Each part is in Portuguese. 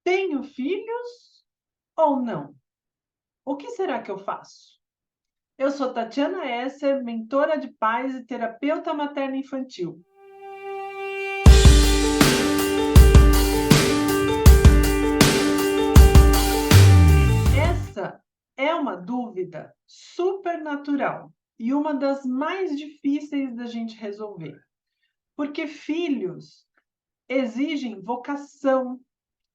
tenho filhos ou não? O que será que eu faço? Eu sou Tatiana Esser, mentora de pais e terapeuta materno-infantil. Essa é uma dúvida super natural e uma das mais difíceis da gente resolver, porque filhos exigem vocação,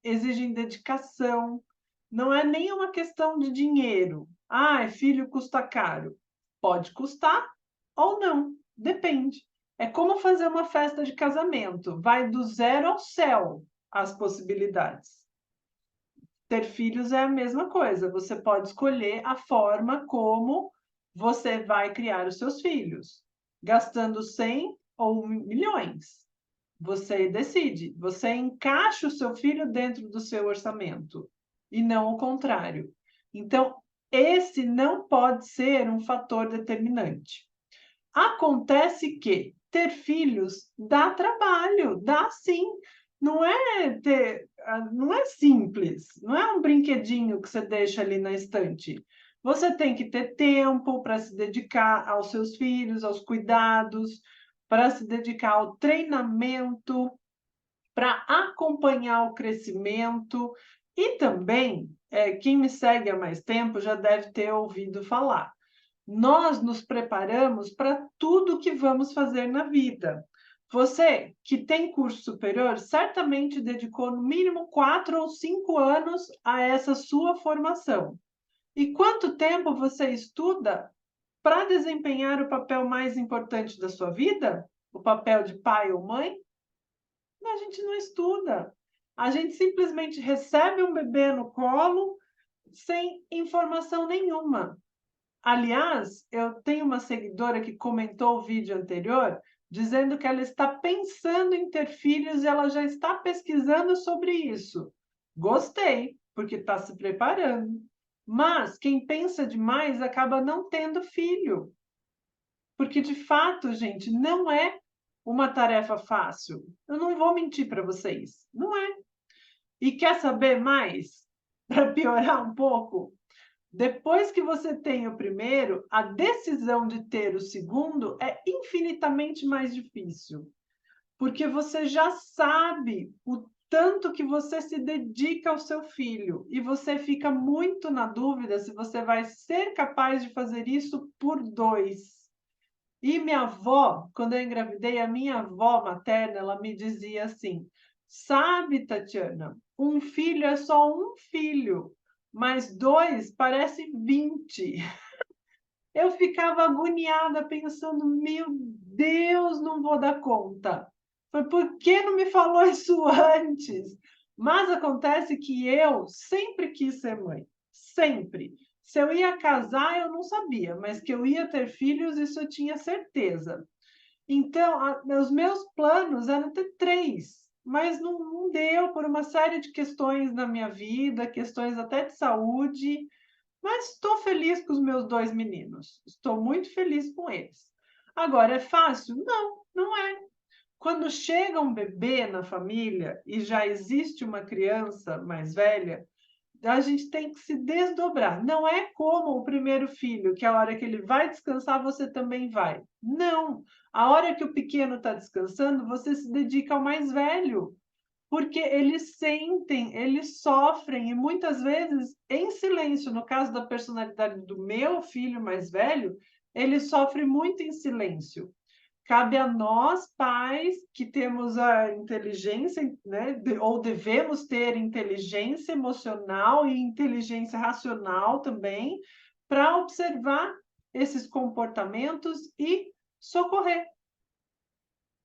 exigem dedicação, não é nem uma questão de dinheiro. Ah, filho custa caro. Pode custar ou não, depende. É como fazer uma festa de casamento, vai do zero ao céu as possibilidades. Ter filhos é a mesma coisa, você pode escolher a forma como você vai criar os seus filhos, gastando 100 ou milhões. Você decide, você encaixa o seu filho dentro do seu orçamento e não o contrário. Então, esse não pode ser um fator determinante. Acontece que ter filhos dá trabalho, dá sim. Não é simples, não é um brinquedinho que você deixa ali na estante. Você tem que ter tempo para se dedicar aos seus filhos, aos cuidados, para se dedicar ao treinamento, para acompanhar o crescimento e também, quem me segue há mais tempo já deve ter ouvido falar. Nós nos preparamos para tudo que vamos fazer na vida. Você que tem curso superior certamente dedicou no mínimo 4 ou 5 anos a essa sua formação. E quanto tempo você estuda para desempenhar o papel mais importante da sua vida? O papel de pai ou mãe? A gente não estuda. A gente simplesmente recebe um bebê no colo sem informação nenhuma. Aliás, eu tenho uma seguidora que comentou o vídeo anterior, dizendo que ela está pensando em ter filhos e ela já está pesquisando sobre isso. Gostei, porque está se preparando. Mas quem pensa demais acaba não tendo filho. Porque, de fato, gente, não é uma tarefa fácil. Eu não vou mentir para vocês. Não é. E quer saber mais? Para piorar um pouco, depois que você tem o primeiro, a decisão de ter o segundo é infinitamente mais difícil, porque você já sabe o tanto que você se dedica ao seu filho e você fica muito na dúvida se você vai ser capaz de fazer isso por dois. E minha avó, quando eu engravidei, a minha avó materna, ela me dizia assim: sabe, Tatiana, um filho é só um filho, mas dois parece 20. Eu ficava agoniada pensando, meu Deus, não vou dar conta. Foi por que não me falou isso antes? Mas acontece que eu sempre quis ser mãe, sempre. Se eu ia casar, eu não sabia, mas que eu ia ter filhos, isso eu tinha certeza. Então, os meus planos eram ter três, mas não deu por uma série de questões na minha vida, questões até de saúde. Mas estou feliz com os meus dois meninos. Estou muito feliz com eles. Agora, é fácil? Não, não é. Quando chega um bebê na família e já existe uma criança mais velha, a gente tem que se desdobrar. Não é como o primeiro filho, que a hora que ele vai descansar, você também vai. Não. A hora que o pequeno está descansando, você se dedica ao mais velho, porque eles sentem, eles sofrem, e muitas vezes em silêncio. No caso da personalidade do meu filho mais velho, ele sofre muito em silêncio. Cabe a nós, pais, que temos a inteligência, né, ou devemos ter inteligência emocional e inteligência racional também, para observar esses comportamentos e socorrer,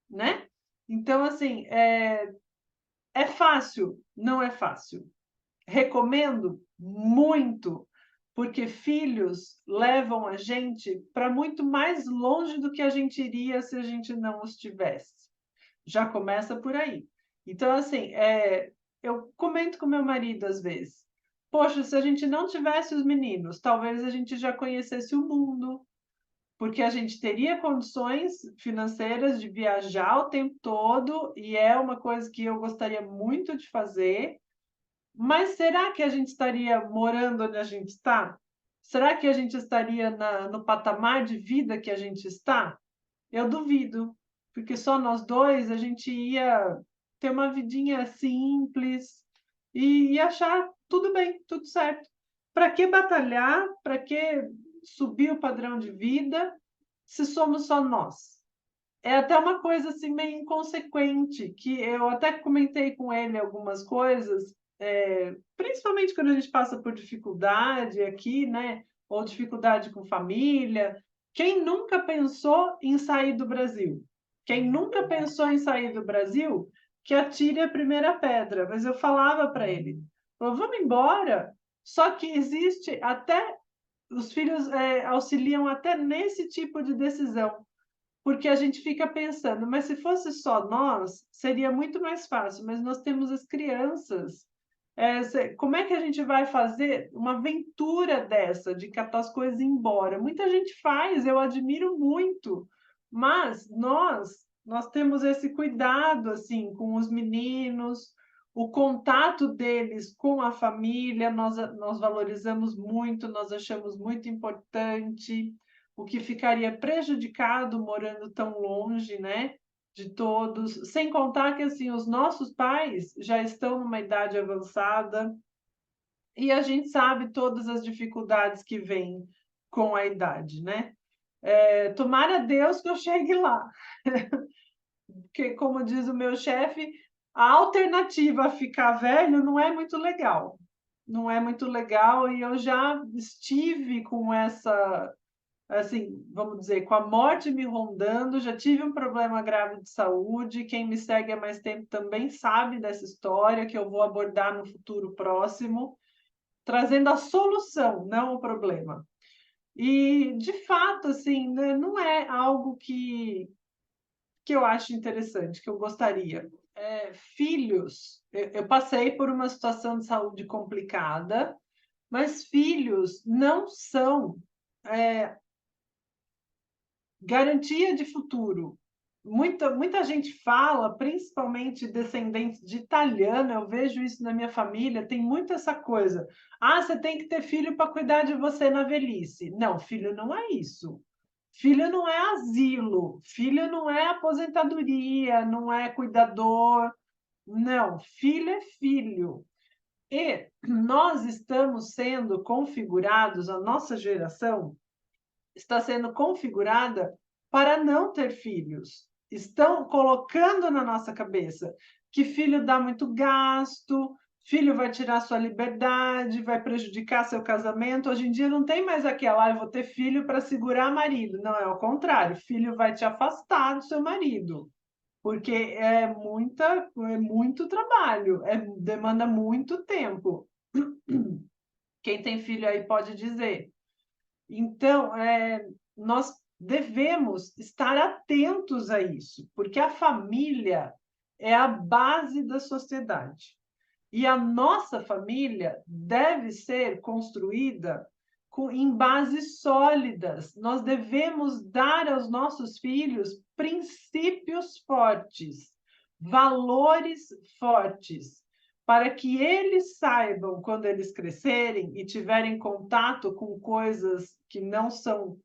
né? Então, assim, é fácil? Não é fácil. Recomendo? Muito, porque filhos levam a gente para muito mais longe do que a gente iria se a gente não os tivesse. Já começa por aí. Então, assim, eu comento com meu marido às vezes. Poxa, se a gente não tivesse os meninos, talvez a gente já conhecesse o mundo, porque a gente teria condições financeiras de viajar o tempo todo, e é uma coisa que eu gostaria muito de fazer, Mas será que a gente estaria morando onde a gente está? Será que a gente estaria no patamar de vida que a gente está? Eu duvido, porque só nós dois a gente ia ter uma vidinha simples e achar tudo bem, tudo certo. Para que batalhar? Para que subir o padrão de vida se somos só nós? É até uma coisa assim meio inconsequente, que eu até comentei com ele algumas coisas, principalmente quando a gente passa por dificuldade aqui, né? Ou dificuldade com família. Quem nunca pensou em sair do Brasil? Quem nunca pensou em sair do Brasil, que atire a primeira pedra. Mas eu falava para ele, vamos embora. Só que existe até, os filhos auxiliam até nesse tipo de decisão, porque a gente fica pensando, mas se fosse só nós, seria muito mais fácil, mas nós temos as crianças. Como é que a gente vai fazer uma aventura dessa, de catar as coisas e ir embora? Muita gente faz, eu admiro muito, mas nós temos esse cuidado assim com os meninos, o contato deles com a família, nós valorizamos muito, nós achamos muito importante, o que ficaria prejudicado morando tão longe, né, de todos, sem contar que assim os nossos pais já estão numa idade avançada e a gente sabe todas as dificuldades que vêm com a idade, né? Tomara Deus que eu chegue lá, porque como diz o meu chefe, a alternativa a ficar velho não é muito legal. Não é muito legal e eu já estive com essa, assim, vamos dizer, com a morte me rondando, já tive um problema grave de saúde. Quem me segue há mais tempo também sabe dessa história, que eu vou abordar no futuro próximo, trazendo a solução, não o problema. E, de fato, assim, né, não é algo que eu acho interessante, que eu gostaria. Filhos, eu passei por uma situação de saúde complicada, mas filhos não são garantia de futuro. Muita gente fala, principalmente descendentes de italiano, eu vejo isso na minha família, tem muito essa coisa. Ah, você tem que ter filho para cuidar de você na velhice. Não, filho não é isso. Filho não é asilo, filho não é aposentadoria, não é cuidador. Não, filho é filho. E nós estamos sendo configurados, a nossa geração está sendo configurada para não ter filhos. Estão colocando na nossa cabeça que filho dá muito gasto, filho vai tirar sua liberdade, vai prejudicar seu casamento. Hoje em dia não tem mais aquela, eu vou ter filho para segurar marido. Não, é o contrário, filho vai te afastar do seu marido, porque é muito trabalho, demanda muito tempo. Quem tem filho aí pode dizer. Então, nós devemos estar atentos a isso, porque a família é a base da sociedade. E a nossa família deve ser construída em bases sólidas. Nós devemos dar aos nossos filhos princípios fortes, valores fortes, para que eles saibam, quando eles crescerem e tiverem contato com coisas que não são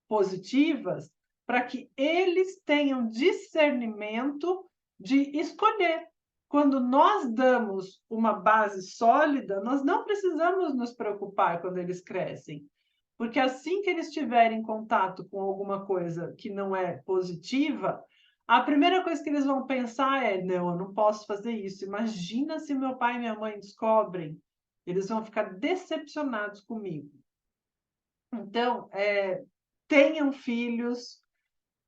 positivas, para que eles tenham discernimento de escolher. Quando nós damos uma base sólida, nós não precisamos nos preocupar quando eles crescem, porque assim que eles tiverem contato com alguma coisa que não é positiva, a primeira coisa que eles vão pensar é: não, eu não posso fazer isso. Imagina se meu pai e minha mãe descobrem. Eles vão ficar decepcionados comigo. Então, tenham filhos,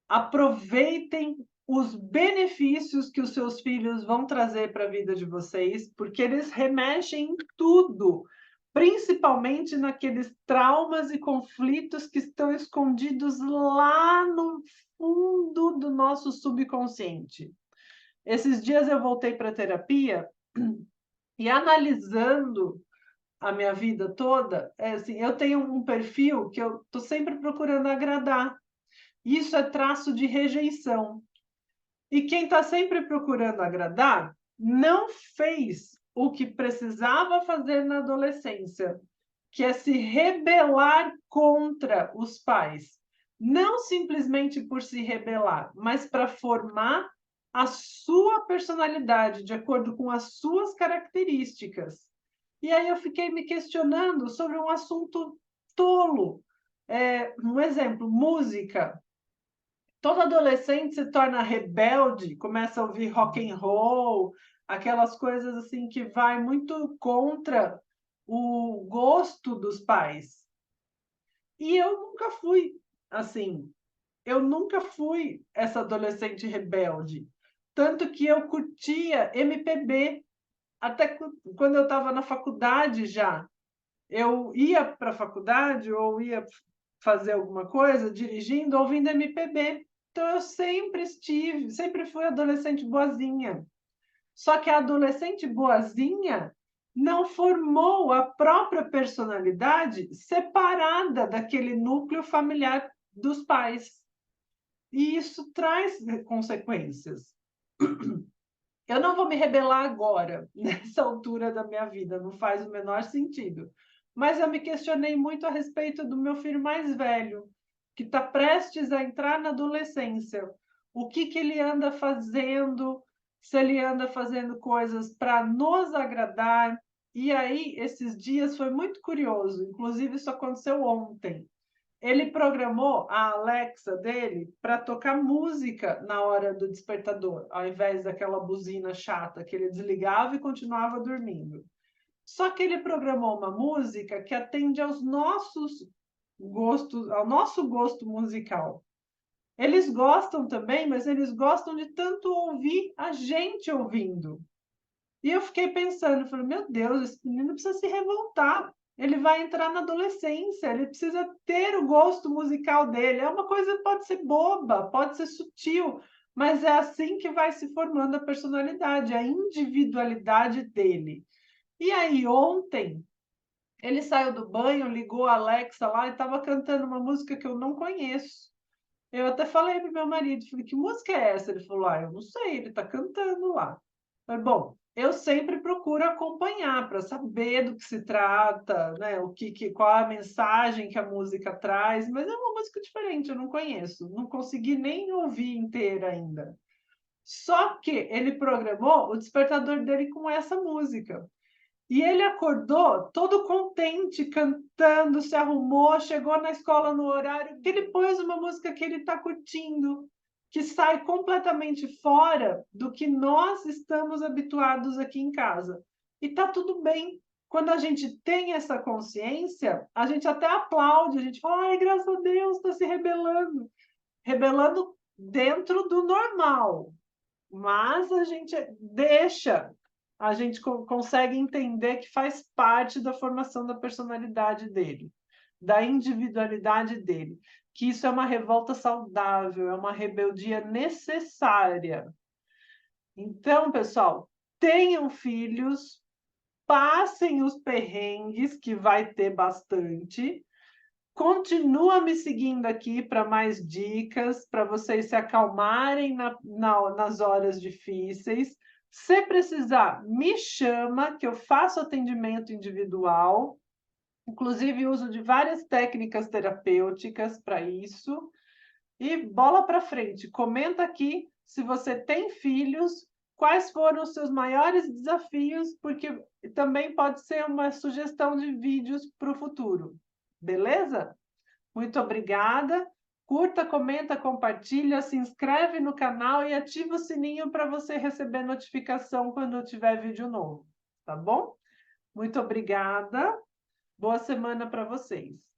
aproveitem os benefícios que os seus filhos vão trazer para a vida de vocês, porque eles remexem em tudo, principalmente naqueles traumas e conflitos que estão escondidos lá no fundo do nosso subconsciente. Esses dias eu voltei para a terapia e, analisando a minha vida toda, assim, eu tenho um perfil que eu estou sempre procurando agradar. Isso é traço de rejeição. E quem está sempre procurando agradar não fez o que precisava fazer na adolescência, que é se rebelar contra os pais. Não simplesmente por se rebelar, mas para formar a sua personalidade de acordo com as suas características. E aí eu fiquei me questionando sobre um assunto tolo. Um exemplo, música. Todo adolescente se torna rebelde, começa a ouvir rock and roll, aquelas coisas assim que vai muito contra o gosto dos pais. E eu nunca fui assim. Eu nunca fui essa adolescente rebelde. Tanto que eu curtia MPB até quando eu estava na faculdade já. Eu ia para a faculdade ou ia fazer alguma coisa dirigindo, ouvindo MPB. Então eu sempre fui adolescente boazinha. Só que a adolescente boazinha não formou a própria personalidade separada daquele núcleo familiar dos pais. E isso traz consequências. Eu não vou me rebelar agora, nessa altura da minha vida, não faz o menor sentido. Mas eu me questionei muito a respeito do meu filho mais velho, que está prestes a entrar na adolescência. O que ele anda fazendo, se ele anda fazendo coisas para nos agradar. E aí, esses dias foi muito curioso, inclusive isso aconteceu ontem. Ele programou a Alexa dele para tocar música na hora do despertador, ao invés daquela buzina chata que ele desligava e continuava dormindo. Só que ele programou uma música que atende aos nossos gostos, ao nosso gosto musical. Eles gostam também, mas eles gostam de tanto ouvir a gente ouvindo. E eu fiquei pensando, falei, meu Deus, esse menino precisa se revoltar. Ele vai entrar na adolescência, ele precisa ter o gosto musical dele. É uma coisa que pode ser boba, pode ser sutil, mas é assim que vai se formando a personalidade, a individualidade dele. E aí, ontem, ele saiu do banho, ligou a Alexa lá e estava cantando uma música que eu não conheço. Eu até falei para o meu marido, falei, que música é essa? Ele falou, eu não sei, ele está cantando lá. Mas, bom, eu sempre procuro acompanhar para saber do que se trata, né? Qual é a mensagem que a música traz, mas é uma música diferente, eu não conheço, não consegui nem ouvir inteira ainda. Só que ele programou o despertador dele com essa música. E ele acordou todo contente, cantando, se arrumou, chegou na escola no horário, que ele pôs uma música que ele está curtindo, que sai completamente fora do que nós estamos habituados aqui em casa. E está tudo bem. Quando a gente tem essa consciência, a gente até aplaude, a gente fala, ai, graças a Deus, está se rebelando. Rebelando dentro do normal. Mas a gente deixa, a gente consegue entender que faz parte da formação da personalidade dele, da individualidade dele, que isso é uma revolta saudável, é uma rebeldia necessária. Então, pessoal, tenham filhos, passem os perrengues, que vai ter bastante. Continua me seguindo aqui para mais dicas, para vocês se acalmarem nas horas difíceis. Se precisar, me chama, que eu faço atendimento individual. Inclusive, uso de várias técnicas terapêuticas para isso. E bola para frente. Comenta aqui se você tem filhos, quais foram os seus maiores desafios, porque também pode ser uma sugestão de vídeos para o futuro. Beleza? Muito obrigada. Curta, comenta, compartilha, se inscreve no canal e ativa o sininho para você receber notificação quando eu tiver vídeo novo, tá bom? Muito obrigada. Boa semana para vocês.